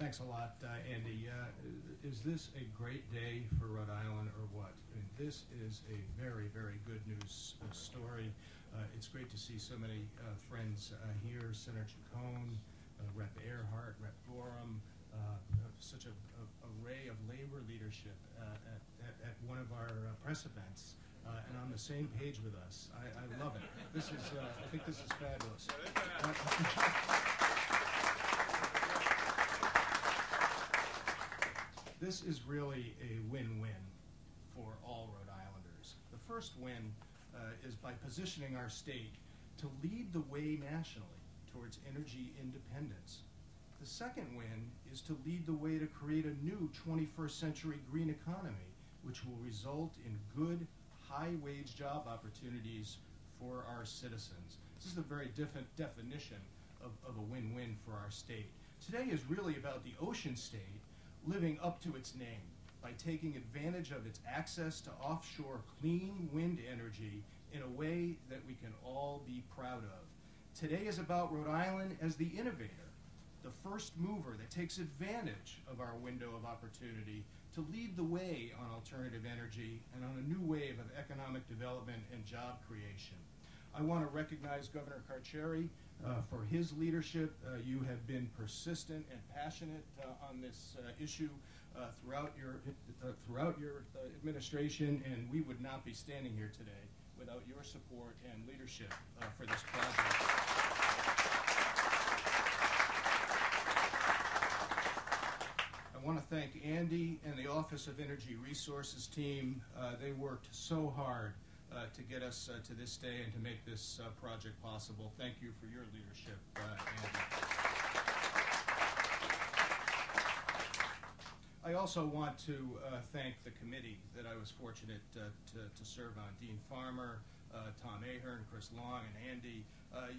Thanks a lot, Andy. Is this a great day for Rhode Island or what? I mean, this is a very, very good news story. It's great to see so many friends here, Senator Chacon, Rep. Earhart, Rep. Gorham, such an array of labor leadership at one of our press events, and on the same page with us. I love it. This is, I think this is fabulous. This is really a win-win for all Rhode Islanders. The first win is by positioning our state to lead the way nationally towards energy independence. The second win is to lead the way to create a new 21st century green economy, which will result in good, high-wage job opportunities for our citizens. This is a very different definition of a win-win for our state. Today is really about the ocean state living up to its name by taking advantage of its access to offshore clean wind energy in a way that we can all be proud of. Today is about Rhode Island as the innovator, the first mover that takes advantage of our window of opportunity to lead the way on alternative energy and on a new wave of economic development and job creation. I want to recognize Governor Carcieri for his leadership. You have been persistent and passionate on this issue throughout your administration, and we would not be standing here today without your support and leadership for this project. I want to thank Andy and the Office of Energy Resources team. They worked so hard to get us to this day and to make this project possible. Thank you for your leadership, Andy. I also want to thank the committee that I was fortunate to serve on. Dean Farmer, Tom Ahern, Chris Long, and Andy.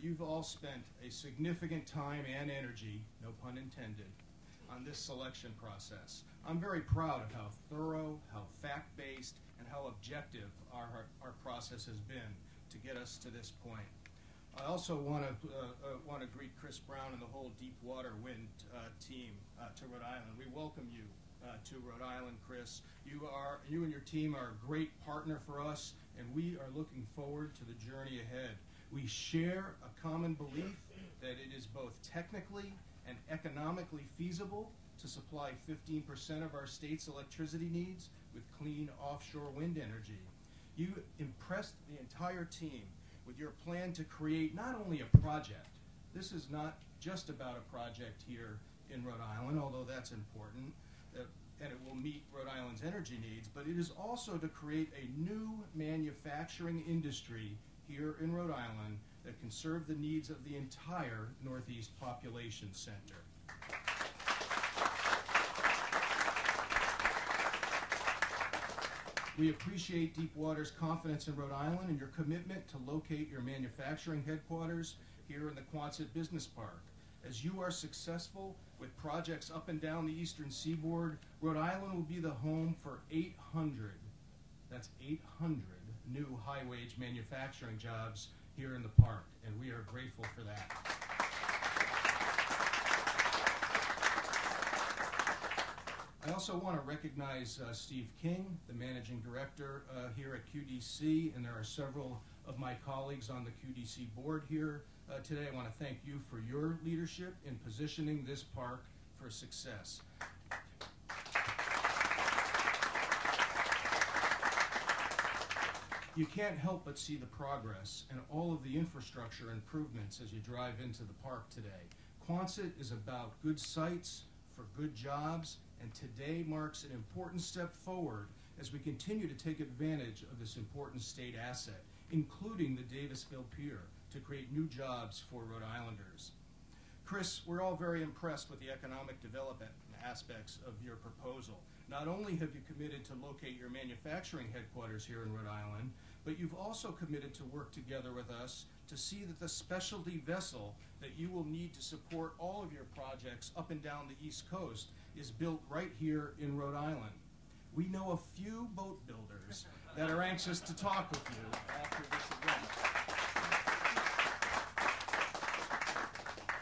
You've all spent a significant time and energy, no pun intended, on this selection process. I'm very proud of how thorough, how fact-based, and how objective our process has been to get us to this point. I also want to greet Chris Brown and the whole Deepwater Wind team to Rhode Island. We welcome you to Rhode Island, Chris. You and your team are a great partner for us, and we are looking forward to the journey ahead. We share a common belief that it is both technically and economically feasible to supply 15% of our state's electricity needs with clean offshore wind energy. You impressed the entire team with your plan to create not only a project. This is not just about a project here in Rhode Island, although that's important, and it will meet Rhode Island's energy needs, but it is also to create a new manufacturing industry here in Rhode Island that can serve the needs of the entire Northeast Population Center. We appreciate Deepwater's confidence in Rhode Island and your commitment to locate your manufacturing headquarters here in the Quonset Business Park. As you are successful with projects up and down the eastern seaboard, Rhode Island will be the home for 800, that's 800 new high-wage manufacturing jobs here in the park, and we are grateful for that. I also want to recognize Steve King, the managing director here at QDC, and there are several of my colleagues on the QDC board here today. I want to thank you for your leadership in positioning this park for success. You can't help but see the progress and all of the infrastructure improvements as you drive into the park today. Quonset is about good sites for good jobs, and today marks an important step forward as we continue to take advantage of this important state asset, including the Davisville Pier, to create new jobs for Rhode Islanders. Chris, we're all very impressed with the economic development aspects of your proposal. Not only have you committed to locate your manufacturing headquarters here in Rhode Island, but you've also committed to work together with us to see that the specialty vessel that you will need to support all of your projects up and down the East Coast is built right here in Rhode Island. We know a few boat builders that are anxious to talk with you after this event.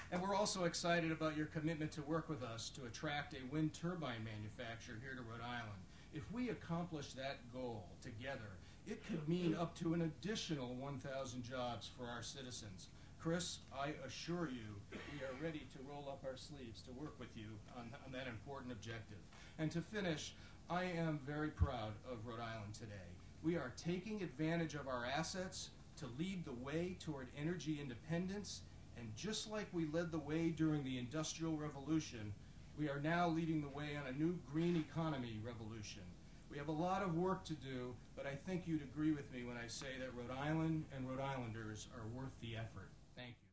And we're also also excited about your commitment to work with us to attract a wind turbine manufacturer here to Rhode Island. If we accomplish that goal together, it could mean up to an additional 1,000 jobs for our citizens. Chris, I assure you, we are ready to roll up our sleeves to work with you on that important objective. And to finish, I am very proud of Rhode Island today. We are taking advantage of our assets to lead the way toward energy independence, and just like we led the way during the Industrial Revolution, we are now leading the way on a new green economy revolution. We have a lot of work to do, but I think you'd agree with me when I say that Rhode Island and Rhode Islanders are worth the effort. Thank you.